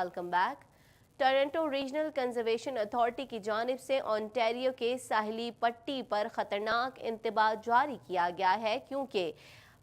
Welcome back. Toronto regional conservation authority की जानिब से ओंटारियो के साहिली पट्टी पर खतरनाक इंतबाह जारी किया गया है क्योंकि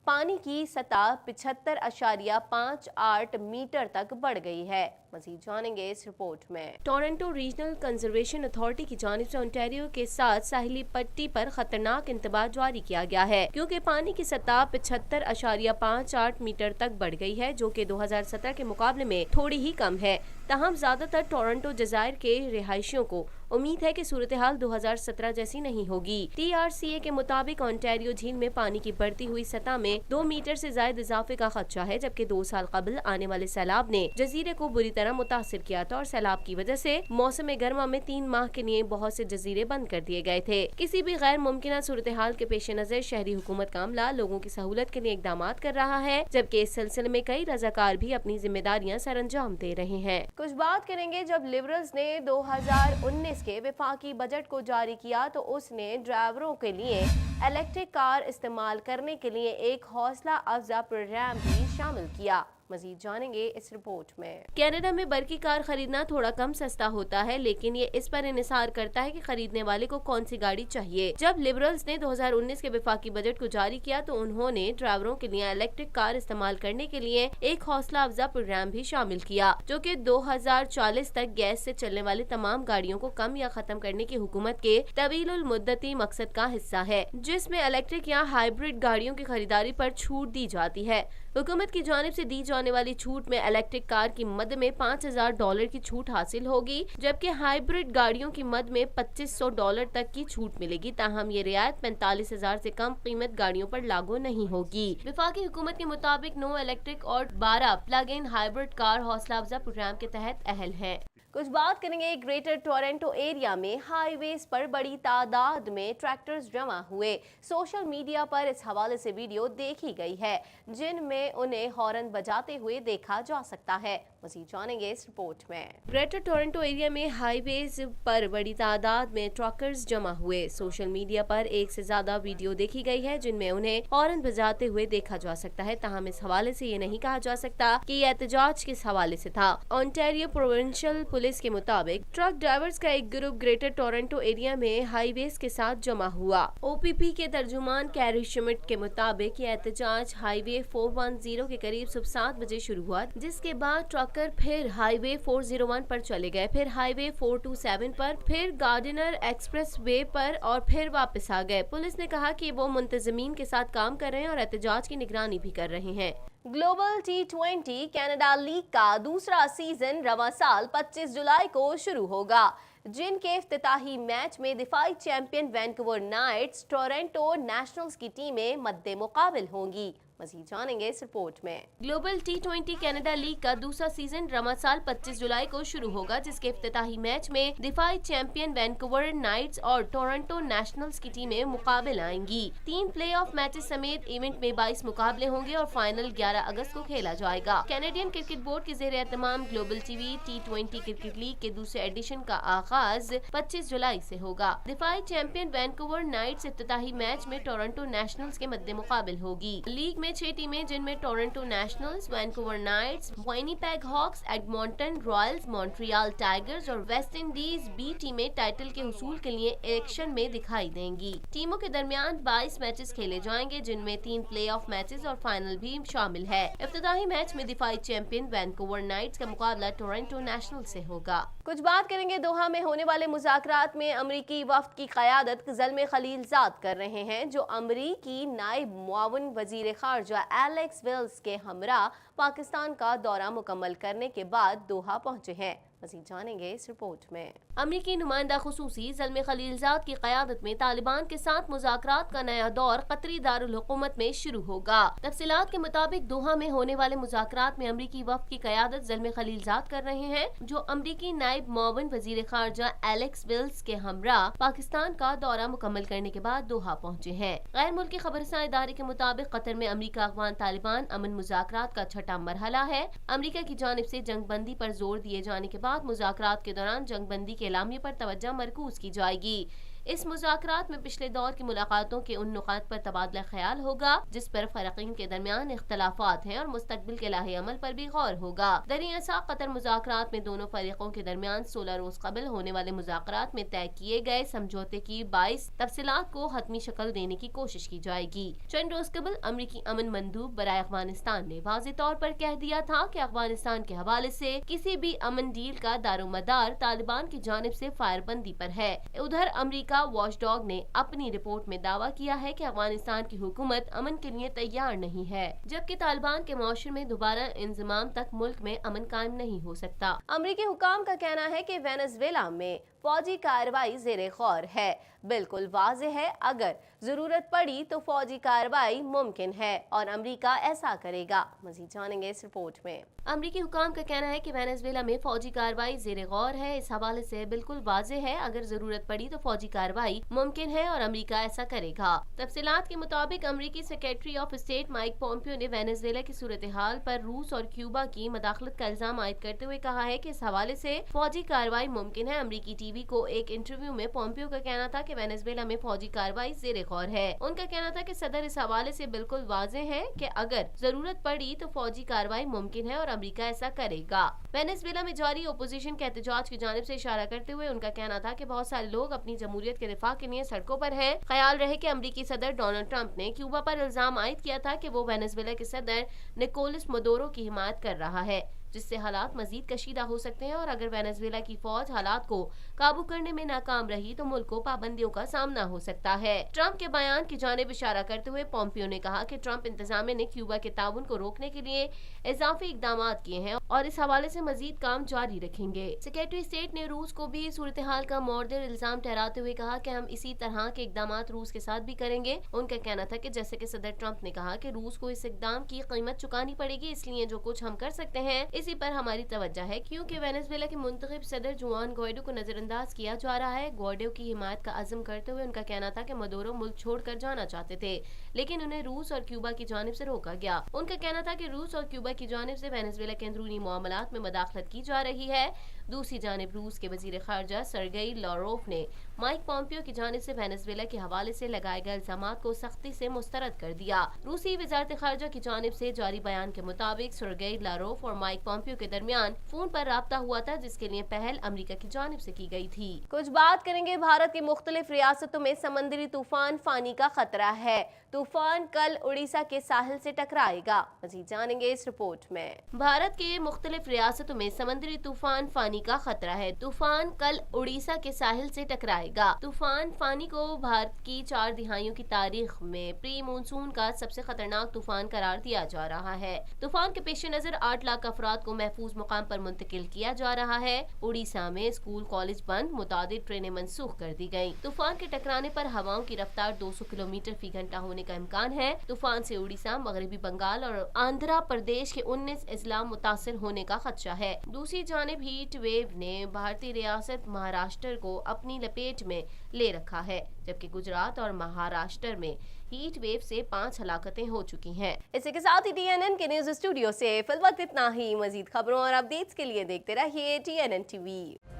पानी की सतह 75.58 मीटर तक बढ़ गई है। मज़ीद जानेंगे इस रिपोर्ट में। टोरंटो रीजनल कंजर्वेशन अथॉरिटी की जानिब से ओंटारियो के साथ साहिली पट्टी पर खतरनाक इंतबाह जारी किया गया है क्योंकि पानी की सतह 75.58 मीटर तक बढ़ गई है, जो कि 2017 के मुकाबले में थोड़ी ही कम है। तहम ज्यादातर टोरंटो जजायर के रिहायशियों को उम्मीद है कि सूरत हाल 2017 जैसी नहीं होगी। TRCA के मुताबिक ओंटारियो झील में पानी की बढ़ती हुई सतह में 2 मीटर से ज्यादा इजाफे का खदशा है, जबकि 2 साल कबल आने वाले सैलाब ने जजीरे को बुरी तरह मुतासिर किया था और सैलाब की वजह से मौसम गर्मा में 3 माह के लिए बहुत से जजीरे बंद कर दिए गए थे। किसी भी गैर मुमकिन सूरत हाल के पेश नजर शहरी हुकूमत का अमला लोगों की सहूलत के लिए इकदाम कर रहा है, जबकि इस सिलसिले में कई रजाकार भी अपनी जिम्मेदारियां सर अंजाम दे रहे हैं। कुछ बात करेंगे। जब लिबरल्स ने 2019 के वफाकी बजट को जारी किया तो उसने ड्राइवरों के लिए इलेक्ट्रिक कार इस्तेमाल करने के लिए एक हौसला अफजा प्रोग्राम भी शामिल किया। मजीद जानेंगे इस रिपोर्ट में। कनाडा में बरकी कार खरीदना थोड़ा कम सस्ता होता है, लेकिन ये इस पर इन्हिसार करता है कि खरीदने वाले को कौन सी गाड़ी चाहिए। जब लिबरल्स ने 2019 के वफाकी बजट को जारी किया तो उन्होंने ड्राइवरों के लिए इलेक्ट्रिक कार इस्तेमाल करने के लिए एक हौसला अफजा प्रोग्राम भी शामिल किया, जो कि 2040 तक गैस से चलने वाली तमाम गाड़ियों को कम या खत्म करने की हुकूमत के तवील मुद्दती मकसद का हिस्सा है, जिसमें इलेक्ट्रिक या हाइब्रिड गाड़ियों की खरीदारी पर छूट दी जाती है। हुकूमत की जानिब से दी जाने वाली छूट में इलेक्ट्रिक कार की मद में $5000 की छूट हासिल होगी, जबकि हाइब्रिड गाड़ियों की मद में $2500 तक की छूट मिलेगी। ताहम ये रियायत 45,000 से कम कीमत गाड़ियों पर लागू नहीं होगी। वफाकी हुकूमत के मुताबिक 9 इलेक्ट्रिक और 12 प्लग इन हाइब्रिड कार हौसला अफजा प्रोग्राम के तहत अहल है। कुछ बात करेंगे। ग्रेटर टोरंटो एरिया में हाईवेज पर बड़ी तादाद में ट्रैक्टर्स जमा हुए। सोशल मीडिया पर इस हवाले से वीडियो देखी गई है जिनमें उन्हें हॉर्न बजाते हुए देखा जा सकता है। मज़ीद जानेंगे इस रिपोर्ट में। ग्रेटर टोरंटो एरिया में हाईवेज पर बड़ी तादाद में ट्रकर्स जमा हुए। सोशल मीडिया पर एक से ज्यादा वीडियो देखी गई है जिनमें उन्हें हॉर्न बजाते हुए देखा जा सकता है। ताहम इस हवाले से ये नहीं कहा जा सकता कि यह एहतजाज किस हवाले से था। ओंटारियो प्रोविंशियल पुलिस के मुताबिक ट्रक ड्राइवर्स का एक ग्रुप ग्रेटर टोरंटो एरिया में हाईवेज के साथ जमा हुआ। OPP के तर्जुमान कैरी शिमिट के मुताबिक यह एहतजाज हाईवे 410 के करीब सुबह 7 बजे शुरू हुआ, जिसके बाद ट्रकर फिर हाईवे 401 पर चले गए, फिर हाईवे 427 पर, फिर गार्डनर एक्सप्रेस वे पर और फिर वापस आ गए। पुलिस ने कहा कि वो मुंतजमीन के साथ काम कर रहे हैं और एहतजाज की निगरानी भी कर रहे हैं। ग्लोबल T20 कनाडा लीग का दूसरा सीजन रवा साल 25 जुलाई को शुरू होगा, जिनके इफ्तिताही मैच में दिफाई champion Vancouver Knights Toronto Nationals की टीमें मद्दे मुकाबिल होंगी। मज़ीद जानेंगे इस रिपोर्ट में। ग्लोबल T20 कनाडा लीग का दूसरा सीजन रवा साल 25 जुलाई को शुरू होगा, जिसके इफ्तिताही मैच में दिफाई चैंपियन वैंकूवर नाइट्स और टोरंटो नेशनल्स की टीमें मुकाबले आएंगी। 3 प्ले ऑफ मैचेस समेत इवेंट में 22 मुकाबले होंगे और फाइनल 11 अगस्त को खेला जाएगा। कैनेडियन क्रिकेट बोर्ड के ज़ेर एहतमाम ग्लोबल T20 क्रिकेट लीग के दूसरे एडिशन का आगाज 25 जुलाई से होगा। दिफाई चैंपियन वैंकूवर नाइट्स इफ्तिताही मैच में टोरंटो नेशनल्स के मद्दे मुकाबिल होगी। लीग में 6 टीमें जिनमें Toronto Nationals, Vancouver Knights, Winnipeg Hawks, Edmonton Royals, Montreal Tigers और वेस्ट इंडीज बी टीमें टाइटल के हुसूल के लिए एक्शन में दिखाई देंगी। टीमों के दरमियान 22 मैचेस खेले जाएंगे, जिनमें 3 प्ले ऑफ मैचेस और फाइनल भी शामिल है। इफ्तिताही मैच में दिफाई चैंपियन वैंकूवर नाइट्स का मुकाबला टोरंटो नेशनल से होगा। कुछ बात करेंगे। दोहा में होने वाले मुज़ाकरात में अमरीकी वफ्द की क़यादत ज़ल्मे खलीलज़ाद कर रहे हैं, जो अमरीकी नायब मुआविन वज़ीर ख़ारजा एलेक्स वेल्स के हमरा पाकिस्तान का दौरा मुकम्मल करने के बाद दोहा पहुंचे हैं। मज़ीद जानेंगे इस रिपोर्ट में। अमरीकी नुमाइंदा खुसूसी ज़ल्मे खलीलज़ाद की क़यादत में तालिबान के साथ मुज़ाकरात का नया दौर कतरी दारुल हुकूमत में शुरू होगा। तफसीलात के मुताबिक दोहा में होने वाले मुज़ाकरात में अमरीकी वफ़द की क़यादत ज़ल्मे खलीलज़ाद कर रहे हैं, जो अमरीकी नायब मुआविन वज़ीर ख़ारजा एलेक्स वेल्स के हमरा पाकिस्तान का दौरा मुकम्मल करने के बाद दोहा पहुँचे हैं। गैर मुल्की खबरसां इदारे के मुताबिक कतर में अमरीका अफ़गान तालिबान अमन मुज़ाकरात का छठा मरहला है। अमरीका की जानिब से जंग बंदी पर जोर दिए जाने के बाद मुज़ाकरात के दौरान जंग बंदी के एलामिये पर तवज्जो मरकूज की जाएगी। اس مذاکرات میں پچھلے دور کی ملاقاتوں کے ان نقاط پر تبادلہ خیال ہوگا جس پر فریقین کے درمیان اختلافات ہیں اور مستقبل کے لاہ عمل پر بھی غور ہوگا۔ دریں اثر قطر مذاکرات میں دونوں فریقوں کے درمیان 16 روز قبل ہونے والے مذاکرات میں طے کیے گئے سمجھوتے کی 22 تفصیلات کو حتمی شکل دینے کی کوشش کی جائے گی۔ چند روز قبل امریکی امن مندوب برائے افغانستان نے واضح طور پر کہہ دیا تھا کہ افغانستان کے حوالے سے کسی بھی امن ڈیل کا دارومدار طالبان کی جانب سے فائر بندی پر ہے۔ ادھر امریکہ واچ ڈاگ نے اپنی رپورٹ میں دعویٰ کیا ہے کہ افغانستان کی حکومت امن کے لیے تیار نہیں ہے، جبکہ طالبان کے معاشرے میں دوبارہ انضمام تک ملک میں امن قائم نہیں ہو سکتا۔ امریکی حکام کا کہنا ہے کہ وینزویلا میں فوجی کارروائی زیر غور ہے۔ بالکل واضح ہے، اگر ضرورت پڑی تو فوجی کارروائی ممکن ہے اور امریکہ ایسا کرے گا۔ مزید جانیں گے اس رپورٹ میں۔ امریکی حکام کا کہنا ہے کہ وینزویلا میں فوجی کارروائی زیر غور ہے۔ اس حوالے سے بالکل واضح ہے، اگر ضرورت پڑی تو فوجی کارروائی ممکن ہے اور امریکہ ایسا کرے گا۔ تفصیلات کے مطابق امریکی secretary of state mic Pompeo نے وینزویلا کی صورتحال پر روس اور کیوبا کی مداخلت کا الزام عائد کرتے ہوئے کہا ہے کہ اس حوالے سے فوجی کارروائی ممکن ہے۔ امریکی ٹی وی کو ایک انٹرویو میں پومپیو کا کہنا تھا کہ وینزویلا میں فوجی کارروائی زیر غور ہے۔ ان کا کہنا تھا کہ صدر اس حوالے سے بالکل واضح ہے کہ اگر ضرورت پڑی تو فوجی کارروائی ممکن ہے اور امریکہ ایسا کرے گا۔ وینزویلا میں جاری اپوزیشن کے احتجاج کی جانب سے اشارہ کرتے ہوئے ان کا کہنا تھا کہ بہت سارے لوگ اپنی جمہوریت کے دفاع کے لیے سڑکوں پر ہیں۔ خیال رہے کہ امریکی صدر ڈونلڈ ٹرمپ نے کیوبا پر الزام عائد کیا تھا کہ وہ وینزویلا کے صدر نکولس مدورو کی حمایت کر رہا ہے، جس سے حالات مزید کشیدہ ہو سکتے ہیں اور اگر وینزویلا کی فوج حالات کو قابو کرنے میں ناکام رہی تو ملک کو پابندیوں کا سامنا ہو سکتا ہے۔ ٹرمپ کے بیان کی جانب اشارہ کرتے ہوئے پومپیو نے کہا کہ ٹرمپ انتظامیہ نے کیوبا کے تعاون کو روکنے کے لیے اضافی اقدامات کیے ہیں اور اس حوالے سے مزید کام جاری رکھیں گے۔ سیکریٹری اسٹیٹ نے روس کو بھی صورتحال کا مورد الزام ٹھہراتے ہوئے کہا کہ ہم اسی طرح کے اقدامات روس کے ساتھ بھی کریں گے۔ ان کا کہنا تھا کہ جیسے کہ صدر ٹرمپ نے کہا کہ روس کو اس اقدام کی قیمت چکانی پڑے گی، اس لیے جو کچھ ہم کر سکتے ہیں اسی پر ہماری توجہ ہے، کیونکہ وینزویلا کے منتخب صدر جوان گوائیڈو کو نظر انداز کیا جا رہا ہے۔ گوائیڈو کی حمایت کا عزم کرتے ہوئے ان کا کہنا تھا کہ مدورو ملک چھوڑ کر جانا چاہتے تھے، لیکن انہیں روس اور کیوبا کی جانب سے روکا گیا۔ ان کا کہنا تھا کہ روس اور کیوبا کی جانب سے وینزویلا کے اندرونی معاملات میں مداخلت کی جا رہی ہے۔ دوسری جانب روس کے وزیر خارجہ سرگئی لاروف نے مائک پومپیو کی جانب سے وینزویلا کے حوالے سے لگائے گئے الزامات کو سختی سے مسترد کر دیا۔ روسی وزارت خارجہ کی جانب سے جاری بیان کے مطابق سرگئی لاروف اور مائک پومپیو کے درمیان فون پر رابطہ ہوا تھا، جس کے لیے پہل امریکہ کی جانب سے کی گئی تھی۔ کچھ بات کریں گے بھارت کی مختلف ریاستوں میں سمندری طوفان فانی کا خطرہ ہے۔ طوفان کل اڑیسہ کے ساحل سے ٹکرائے گا۔ مزید جانیں گے اس رپورٹ میں۔ بھارت کے مختلف ریاستوں میں سمندری طوفان فانی کا خطرہ ہے۔ طوفان کل اڑیسہ کے ساحل سے ٹکرائے گا۔ طوفان فانی کو بھارت کی 4 دہائیوں کی تاریخ میں پری مونسون کا سب سے خطرناک طوفان قرار دیا جا رہا ہے۔ طوفان کے پیش نظر 8 لاکھ افراد کو محفوظ مقام پر منتقل کیا جا رہا ہے۔ اڑیسہ میں اسکول کالج بند، متعدد ٹرینیں منسوخ کر دی گئیں۔ طوفان کے ٹکرانے پر ہواؤں کی رفتار 200 کلومیٹر فی گھنٹہ ہونے کا امکان ہے۔ طوفان سے اڑیسہ، مغربی بنگال اور آندھرا پردیش کے 19 اضلاع متاثر ہونے کا خدشہ ہے۔ دوسری جانب ہیٹ ویو نے بھارتی ریاست مہاراشٹر کو اپنی لپیٹ میں لے رکھا ہے، جبکہ گجرات اور مہاراشٹر میں ہیٹ ویو سے 5 ہلاکتیں ہو چکی ہیں۔ اسی کے ساتھ ہی TNN کے نیوز اسٹوڈیو سے فی الوقت اتنا ہی۔ مزید خبروں اور اپڈیٹس کے لیے دیکھتے رہیے TNN TV۔